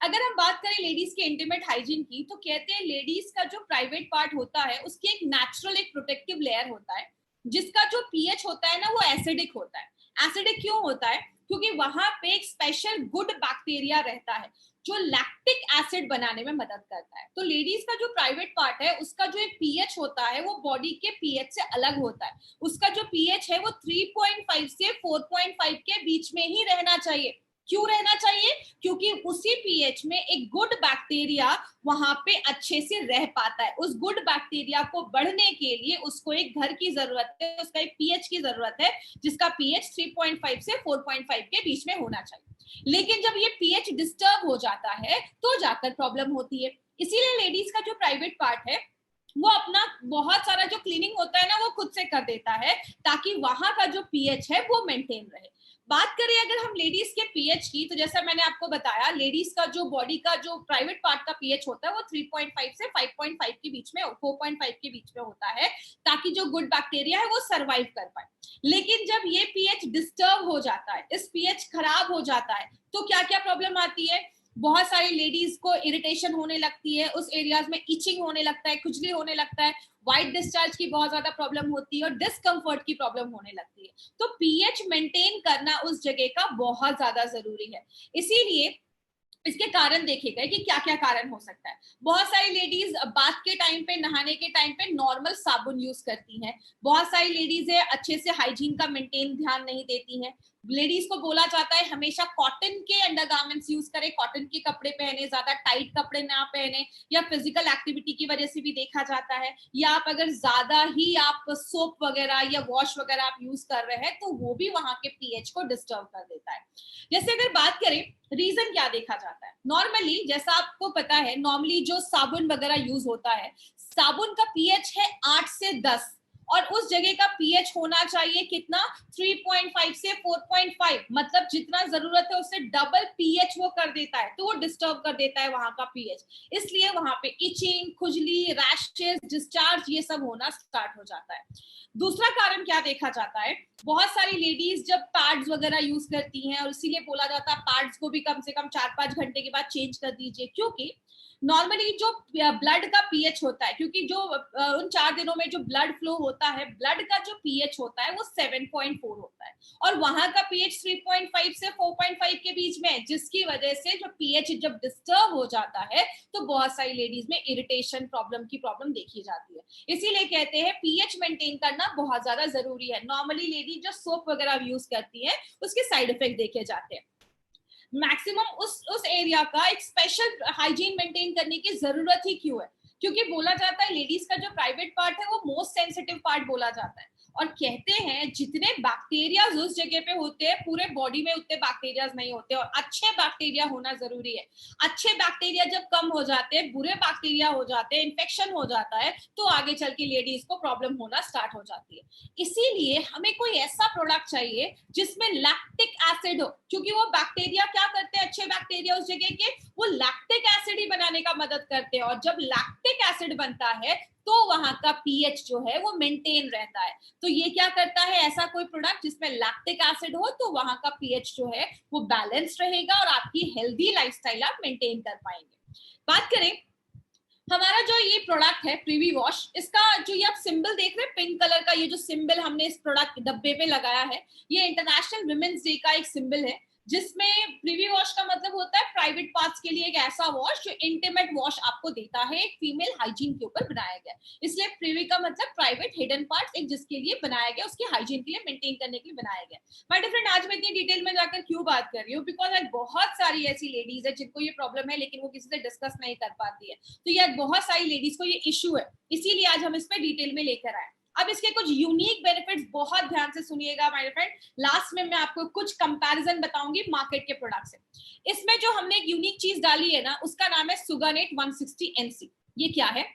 अगर हम बात करें लेडीज के इंटीमेट हाइजीन की, तो कहते हैं लेडीज का जो प्राइवेट पार्ट होता है उसकी एक नेचुरल एक प्रोटेक्टिव लेयर होता है, जिसका जो पीएच होता है ना वो एसिडिक होता है। एसिडिक क्यों होता है? क्योंकि वहां पे एक स्पेशल गुड बैक्टीरिया रहता है जो लैक्टिक एसिड बनाने में मदद करता है। तो लेडीज का जो प्राइवेट पार्ट है उसका जो एक पीएच होता है वो बॉडी के पीएच से अलग होता है। उसका जो पीएच है वो 3.5 से 4.5 के बीच में ही रहना चाहिए। क्यों रहना चाहिए? क्योंकि उसी पीएच में एक गुड बैक्टीरिया वहां पे अच्छे से रह पाता है। उस गुड बैक्टीरिया को बढ़ने के लिए उसको एक घर की जरूरत है, उसका एक पीएच की जरूरत है, जिसका पीएच 3.5 से 4.5 के बीच में होना चाहिए। लेकिन जब ये पीएच डिस्टर्ब हो जाता है तो जाकर प्रॉब्लम होती है। इसीलिए लेडीज का जो प्राइवेट पार्ट है वो अपना बहुत सारा जो क्लीनिंग होता है ना वो खुद से कर देता है, ताकि वहां का जो पीएच है वो मेंटेन रहे। बात करें अगर हम लेडीज के पीएच की, तो जैसा मैंने आपको बताया, लेडीज का जो बॉडी का जो प्राइवेट पार्ट का पीएच होता है वो 3.5 से 5.5 के बीच में, 4.5 के बीच में होता है, ताकि जो गुड बैक्टीरिया है वो सरवाइव कर पाए। लेकिन जब ये पीएच डिस्टर्ब हो जाता है, इस पीएच खराब हो जाता है, तो क्या क्या प्रॉब्लम आती है? बहुत सारी लेडीज को इरिटेशन होने लगती है, उस एरियाज में इचिंग होने लगता है, खुजली होने लगता है, व्हाइट डिस्चार्ज की बहुत ज्यादा प्रॉब्लम होती है और डिस्कम्फर्ट की प्रॉब्लम होने लगती है। तो पीएच मेंटेन करना उस जगह का बहुत ज्यादा जरूरी है। इसीलिए इसके कारण देखे गए कि क्या क्या कारण हो सकता है। बहुत सारी लेडीज बाथ के टाइम पे, नहाने के टाइम पे नॉर्मल साबुन यूज करती हैं। बहुत सारी लेडीज है अच्छे से हाइजीन का मेंटेन ध्यान नहीं देती हैं। लेडीज को बोला जाता है हमेशा कॉटन के अंडरगारमेंट्स यूज करें, कॉटन के कपड़े पहने, ज्यादा टाइट कपड़े ना पहने, या फिजिकल एक्टिविटी की वजह से भी देखा जाता है, या आप अगर ज्यादा ही आप सोप वगैरह या वॉश वगैरह आप यूज कर रहे हैं तो वो भी वहां के पीएच को डिस्टर्ब कर देता है। जैसे अगर बात करें रीजन क्या देखा जाता है, नॉर्मली जैसा आपको पता है, नॉर्मली जो साबुन वगैरह यूज होता है, साबुन का पीएच है 8 से 10, और उस जगह का पीएच होना चाहिए कितना? 3.5 से 4.5, मतलब जितना जरूरत है उससे डबल पीएच वो कर देता है, तो वो डिस्टर्ब कर देता है वहां का पीएच। इसलिए वहां पे इचिंग, खुजली, रैशेस, डिस्चार्ज ये सब होना स्टार्ट हो जाता है। दूसरा कारण क्या देखा जाता है, बहुत सारी लेडीज जब पैड्स वगैरह यूज करती हैं, और इसीलिए बोला जाता है पैड्स को भी कम से कम 4-5 घंटे के बाद चेंज कर दीजिए, क्योंकि नॉर्मली जो ब्लड का पीएच होता है, क्योंकि जो उन 4 दिनों में जो ब्लड फ्लो होता है, ब्लड का जो पीएच होता है वो 7.4 होता है और वहां का पीएच 3.5 से 4.5 के बीच में है, जिसकी वजह से जो पीएच जब डिस्टर्ब हो जाता है तो बहुत सारी लेडीज में इरिटेशन प्रॉब्लम देखी जाती है। इसीलिए कहते हैं पीएच मेंटेन करना बहुत ज्यादा जरूरी है। नॉर्मली लेडीज जो सोप वगैरह यूज करती है उसके साइड इफेक्ट देखे जाते हैं। मैक्सिमम उस एरिया का एक स्पेशल हाइजीन मेंटेन करने की जरूरत ही क्यों है? क्योंकि बोला जाता है लेडीज का जो प्राइवेट पार्ट है वो मोस्ट सेंसिटिव पार्ट बोला जाता है और कहते हैं जितने बैक्टीरियाज उस जगह पे होते हैं पूरे बॉडी में उतने बैक्टीरियाज नहीं होते और अच्छे बैक्टीरिया होना जरूरी है। अच्छे बैक्टीरिया जब कम हो जाते हैं, बुरे बैक्टीरिया हो जाते हैं, इन्फेक्शन हो जाता है तो आगे चल के लेडीज को प्रॉब्लम होना स्टार्ट हो जाती है। इसीलिए हमें कोई ऐसा प्रोडक्ट चाहिए जिसमें लैक्टिक एसिड हो, क्योंकि वो बैक्टीरिया क्या करते हैं, अच्छे बैक्टीरिया उस जगह के वो लैक्टिक एसिड ही बनाने का मदद करते हैं और जब लैक्टिक एसिड बनता है तो वहां का पीएच जो है वो मेंटेन रहता है। तो ये क्या करता है, ऐसा कोई प्रोडक्ट जिसमें लैक्टिक एसिड हो तो वहां का पीएच जो है वो बैलेंस रहेगा और आपकी हेल्दी लाइफस्टाइल आप मेंटेन कर पाएंगे। बात करें हमारा जो ये प्रोडक्ट है प्रिवी वॉश, इसका जो ये आप सिंबल देख रहे हैं पिंक कलर का, ये जो सिंबल हमने इस प्रोडक्ट डब्बे पे लगाया है ये इंटरनेशनल वुमेन्स डे का एक सिंबल है, जिसमें प्रिवी वॉश का मतलब होता है प्राइवेट पार्ट्स के लिए एक ऐसा वॉश जो इंटीमेट वॉश आपको देता है, एक फीमेल हाइजीन के ऊपर बनाया गया। इसलिए प्रिवी का मतलब प्राइवेट हिडन पार्ट्स, एक जिसके लिए बनाया गया, उसकी हाइजीन के लिए मेंटेन करने के लिए बनाया गया। माय डियर फ्रेंड, आज मैं इतनी डिटेल में जाकर क्यों बात कर रही हूँ, बिकॉज आज बहुत सारी ऐसी लेडीज है जिनको ये प्रॉब्लम है लेकिन वो किसी से डिस्कस नहीं कर पाती है। तो ये बहुत सारी लेडीज को ये इश्यू है, इसीलिए आज हम इस पर डिटेल में लेकर आए। अब इसके कुछ यूनिक बेनिफिट्स बहुत ध्यान से सुनिएगा माय फ्रेंड। लास्ट में मैं आपको कुछ कंपैरिजन बताऊंगी मार्केट के प्रोडक्ट से। इसमें जो हमने एक यूनिक चीज डाली है ना उसका नाम है सुगानेट 160 NC। ये क्या है?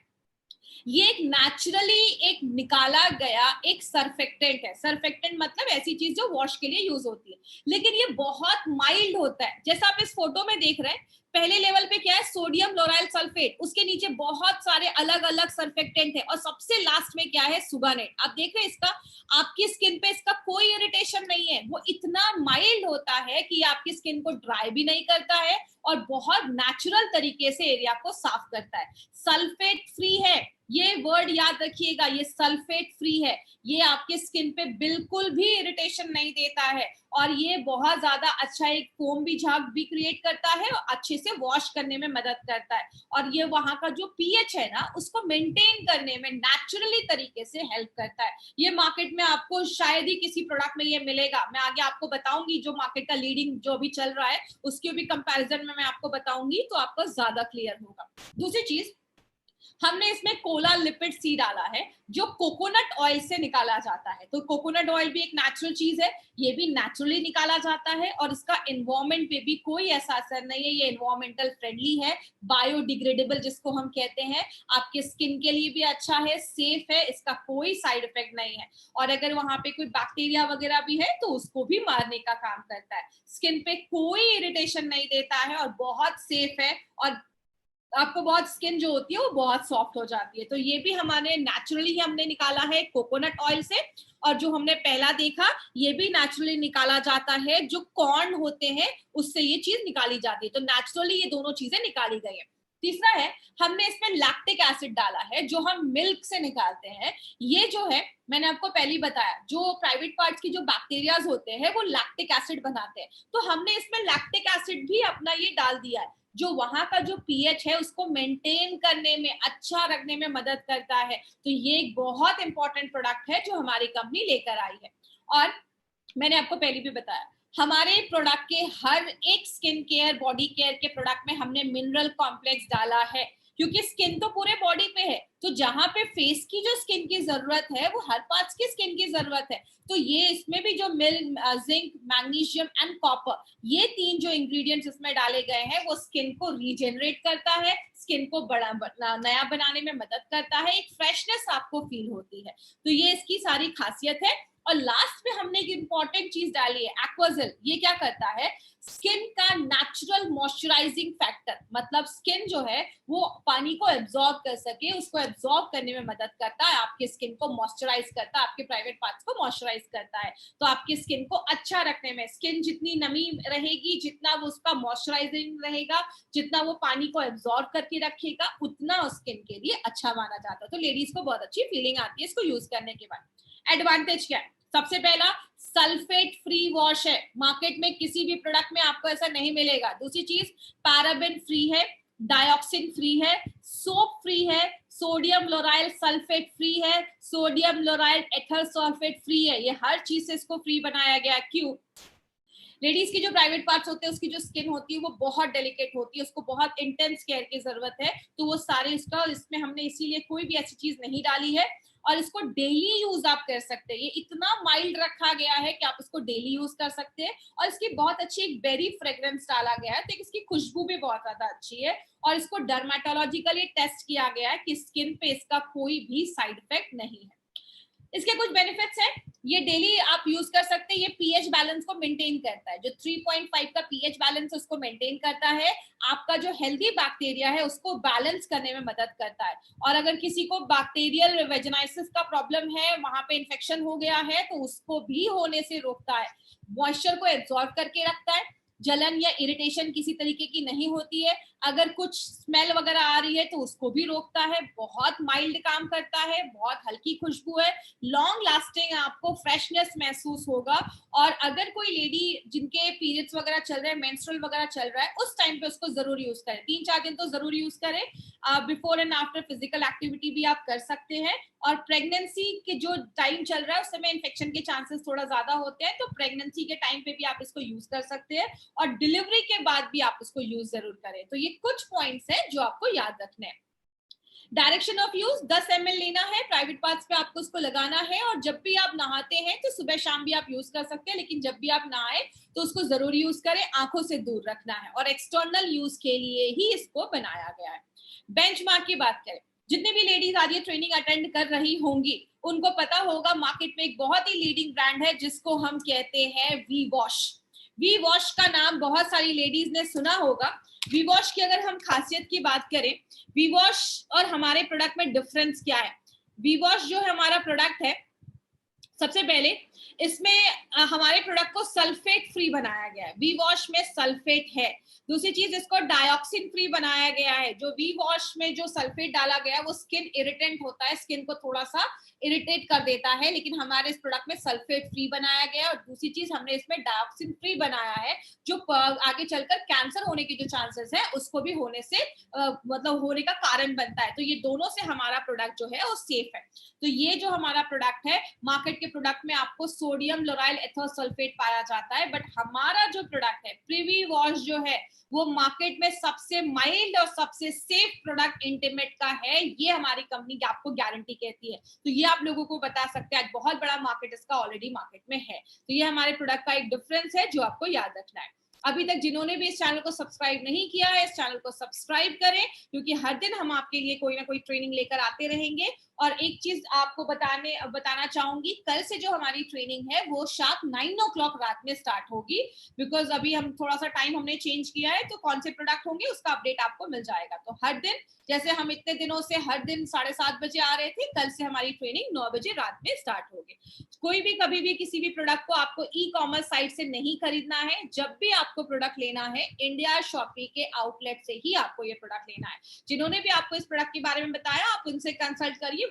ये एक नेचुरली एक निकाला गया एक सर्फेक्टेंट है। सर्फेक्टेंट मतलब ऐसी चीज जो वॉश के लिए यूज होती है, लेकिन ये बहुत माइल्ड होता है। जैसा आप इस फोटो में देख रहे हैं, पहले लेवल पे क्या है, सोडियम लोराइल सल्फेट, उसके नीचे बहुत सारे अलग अलग सर्फेक्टेंट है और सबसे लास्ट में क्या है, सुगानेट। आप देख रहे हैं इसका, आपकी स्किन पे इसका कोई इरिटेशन नहीं है, वो इतना माइल्ड होता है कि आपकी स्किन को ड्राई भी नहीं करता है और बहुत नेचुरल तरीके से एरिया को साफ करता है। सल्फेट फ्री है, ये वर्ड याद रखिएगा, ये सल्फेट फ्री है। ये आपके स्किन पे बिल्कुल भी इरिटेशन नहीं देता है और ये बहुत ज्यादा अच्छा एक फोम भी झाग भी क्रिएट करता है और अच्छे से वॉश करने में मदद करता है और ये वहां का जो पीएच है ना उसको मेंटेन करने में नेचुरली तरीके से हेल्प करता है। ये मार्केट में आपको शायद ही किसी प्रोडक्ट में ये मिलेगा। मैं आगे आपको बताऊंगी जो मार्केट का लीडिंग जो भी चल रहा है उसके भी कंपैरिजन में मैं आपको बताऊंगी तो आपको ज्यादा क्लियर होगा। दूसरी चीज, हमने इसमें कोला लिपिड सी डाला है जो कोकोनट ऑयल से निकाला जाता है। तो कोकोनट ऑयल भी एक नेचुरल चीज है, ये भी नेचुरली निकाला जाता है और इसका एनवायरमेंट पे भी कोई ऐसा असर नहीं है। ये एनवायरमेंटल फ्रेंडली है, बायोडिग्रेडेबल जिसको हम कहते हैं, आपके स्किन के लिए भी अच्छा है, सेफ है, इसका कोई साइड इफेक्ट नहीं है और अगर वहां पे कोई बैक्टीरिया वगैरह भी है तो उसको भी मारने का काम करता है। स्किन पे कोई इरिटेशन नहीं देता है और बहुत सेफ है और आपको बहुत स्किन जो होती है वो बहुत सॉफ्ट हो जाती है। तो ये भी हमारे नेचुरली हमने निकाला है कोकोनट ऑयल से और जो हमने पहला देखा ये भी नेचुरली निकाला जाता है, जो कॉर्न होते हैं उससे ये चीज निकाली जाती है। तो नेचुरली ये दोनों चीजें निकाली गई है। तीसरा है, हमने इसमें लैक्टिक एसिड डाला है जो हम मिल्क से निकालते हैं। ये जो है मैंने आपको पहले ही बताया, जो प्राइवेट पार्ट्स की जो बैक्टीरियाज होते हैं वो लैक्टिक एसिड बनाते हैं, तो हमने इसमें लैक्टिक एसिड भी अपना ये डाल दिया है जो वहां का जो पीएच है उसको मेंटेन करने में, अच्छा रखने में मदद करता है। तो ये एक बहुत इंपॉर्टेंट प्रोडक्ट है जो हमारी कंपनी लेकर आई है। और मैंने आपको पहले भी बताया हमारे प्रोडक्ट के हर एक स्किन केयर बॉडी केयर के प्रोडक्ट में हमने मिनरल कॉम्प्लेक्स डाला है, क्योंकि स्किन तो पूरे बॉडी पे है, तो जहां पे फेस की जो स्किन की जरूरत है वो हर पार्ट्स की स्किन की जरूरत है। तो ये इसमें भी जो जिंक, मैग्नीशियम एंड कॉपर, ये तीन जो इंग्रेडिएंट्स इसमें डाले गए हैं वो स्किन को रीजेनरेट करता है, स्किन को नया बनाने में मदद करता है, एक फ्रेशनेस आपको फील होती है। तो ये इसकी सारी खासियत है और लास्ट में हमने एक इंपॉर्टेंट चीज डाली है एक्वाजेल। ये क्या करता है, स्किन का नेचुरल मॉइस्चराइजिंग फैक्टर, मतलब स्किन जो है वो पानी को एब्जॉर्ब कर सके, उसको एब्जॉर्ब करने में मदद करता है, आपके स्किन को मॉइस्चराइज करता है, आपके प्राइवेट पार्ट्स को मॉइस्चराइज करता है। तो आपकी स्किन को अच्छा रखने में, स्किन जितनी नमी रहेगी, जितना वो उसका मॉइस्चराइजिंग रहेगा, जितना वो पानी को एब्जॉर्ब करके रखेगा, उतना स्किन के लिए अच्छा माना जाता है। तो लेडीज को बहुत अच्छी फीलिंग आती है इसको यूज करने के बाद। एडवांटेज क्या है, सबसे पहला सल्फेट फ्री वॉश है, मार्केट में किसी भी प्रोडक्ट में आपको ऐसा नहीं मिलेगा। दूसरी चीज, पैराबेन फ्री है, डाइऑक्सिन फ्री है, सोप फ्री है, सोडियम लोराइल सल्फेट फ्री है, सोडियम लोराइल एथर सल्फेट फ्री है। ये हर चीज से इसको फ्री बनाया गया। क्यों? लेडीज की जो प्राइवेट पार्ट्स होते हैं, उसकी जो स्किन होती है वो बहुत डेलिकेट होती है, उसको बहुत इंटेंस केयर की जरूरत है। तो वो सारे इसका, इसमें हमने इसीलिए कोई भी ऐसी चीज नहीं डाली है। और इसको डेली यूज आप कर सकते हैं, ये इतना माइल्ड रखा गया है कि आप इसको डेली यूज कर सकते हैं। और इसकी बहुत अच्छी एक बेरी फ्रेग्रेंस डाला गया है, तो इसकी खुशबू भी बहुत ज्यादा अच्छी है। और इसको डर्मेटोलॉजिकली टेस्ट किया गया है कि स्किन पे इसका कोई भी साइड इफेक्ट नहीं है। इसके कुछ बेनिफिट्स हैं, ये डेली आप यूज कर सकते हैं। ये पीएच बैलेंस को मेंटेन करता है, जो 3.5 का पीएच बैलेंस उसको मेंटेन करता है। आपका जो हेल्दी बैक्टीरिया है उसको बैलेंस करने में मदद करता है। और अगर किसी को बैक्टीरियल वेजिनाइसिस का प्रॉब्लम है, वहां पे इन्फेक्शन हो गया है, तो उसको भी होने से रोकता है। मॉइस्चर को एब्जॉर्ब करके रखता है, जलन या इरिटेशन किसी तरीके की नहीं होती है। अगर कुछ स्मेल वगैरह आ रही है तो उसको भी रोकता है, बहुत माइल्ड काम करता है, बहुत हल्की खुशबू है, लॉन्ग लास्टिंग, आपको फ्रेशनेस महसूस होगा। और अगर कोई लेडी जिनके पीरियड्स वगैरह चल रहे हैं, मेंस्ट्रुअल वगैरह चल रहा है, उस टाइम पे उसको जरूर यूज करें, 3-4 दिन तो जरूर यूज करें। Before and after physical activity भी आप कर सकते हैं। और प्रेगनेंसी के जो टाइम चल रहा है उस समय इन्फेक्शन के चांसेस थोड़ा ज्यादा होते हैं, तो प्रेगनेंसी के टाइम पे भी आप इसको यूज कर सकते हैं। और डिलीवरी के बाद भी आप इसको यूज जरूर करें। तो ये कुछ पॉइंट्स हैं जो आपको याद रखने हैं। डायरेक्शन ऑफ यूज, 10 ml लेना है, प्राइवेट पार्ट्स पे आपको उसको लगाना है। और जब भी आप नहाते हैं तो सुबह शाम भी आप यूज कर सकते हैं, लेकिन जब भी आप नहाए तो उसको जरूर यूज करें, आंखों से दूर रखना है। और एक्सटर्नल यूज के लिए ही इसको बनाया गया है। बेंचमार्क की बात करें, जितनी भी लेडीज आज ये ट्रेनिंग अटेंड कर रही होंगी उनको पता होगा मार्केट में एक बहुत ही लीडिंग ब्रांड है जिसको हम कहते हैं वी वॉश। वी वॉश का नाम बहुत सारी लेडीज ने सुना होगा। वी वॉश की अगर हम खासियत की बात करें, वी वॉश और हमारे प्रोडक्ट में डिफरेंस क्या है। वी वॉश जो हमारा प्रोडक्ट है, सबसे पहले इसमें हमारे प्रोडक्ट को सल्फेट फ्री बनाया गया है, वी वॉश में सल्फेट है। दूसरी चीज, इसको डाइऑक्सिन फ्री बनाया गया है। जो वी वॉश में जो सल्फेट डाला गया है वो स्किन इरिटेंट होता है, स्किन को थोड़ा सा इरिटेट कर देता है, लेकिन हमारे इस प्रोडक्ट में सल्फेट फ्री बनाया गया है। और दूसरी चीज, हमने इसमें डाइऑक्सिन फ्री बनाया है, जो आगे चलकर कैंसर होने के जो चांसेस है उसको भी होने से मतलब होने का कारण बनता है। तो ये दोनों से हमारा प्रोडक्ट जो है वो सेफ है। तो ये जो हमारा प्रोडक्ट है, मार्केट के प्रोडक्ट में आपको सोडियम लोराइल एथर सल्फेट पाया जाता है, बट हमारा जो प्रोडक्ट है प्रिवी वॉश जो है वो मार्केट में सबसे माइल्ड और सबसे सेफ प्रोडक्ट इंटीमेट का है। ये हमारी कंपनी की आपको गारंटी कहती है। तो ये आप लोगों को बता सकते हैं, आज बहुत बड़ा मार्केट इसका ऑलरेडी मार्केट में है। तो ये हमारे प्रोडक्ट का एक डिफरेंस है जो आपको याद रखना है। अभी तक जिन्होंने भी इस चैनल को सब्सक्राइब नहीं किया है, इस चैनल को सब्सक्राइब करें, क्योंकि हर दिन हम आपके लिए कोई ना कोई ट्रेनिंग लेकर आते रहेंगे। और एक चीज आपको बताना चाहूंगी, कल से जो हमारी ट्रेनिंग है वो शार्प 9 o'clock रात में स्टार्ट होगी, बिकॉज अभी हम थोड़ा सा टाइम हमने चेंज किया है, तो कौन से प्रोडक्ट होंगे उसका अपडेट आपको मिल जाएगा। तो हर दिन, जैसे हम इतने दिनों से हर दिन 7:30 बजे आ रहे थे, कल से हमारी ट्रेनिंग 9 बजे रात में स्टार्ट होगी। कोई भी कभी भी किसी भी प्रोडक्ट को आपको ई कॉमर्स साइट से नहीं खरीदना है। जब भी आपको प्रोडक्ट लेना है, इंडिया शॉपी के आउटलेट से ही आपको ये प्रोडक्ट लेना है। जिन्होंने भी आपको इस प्रोडक्ट के बारे में बताया, आप उनसे कंसल्ट करिए,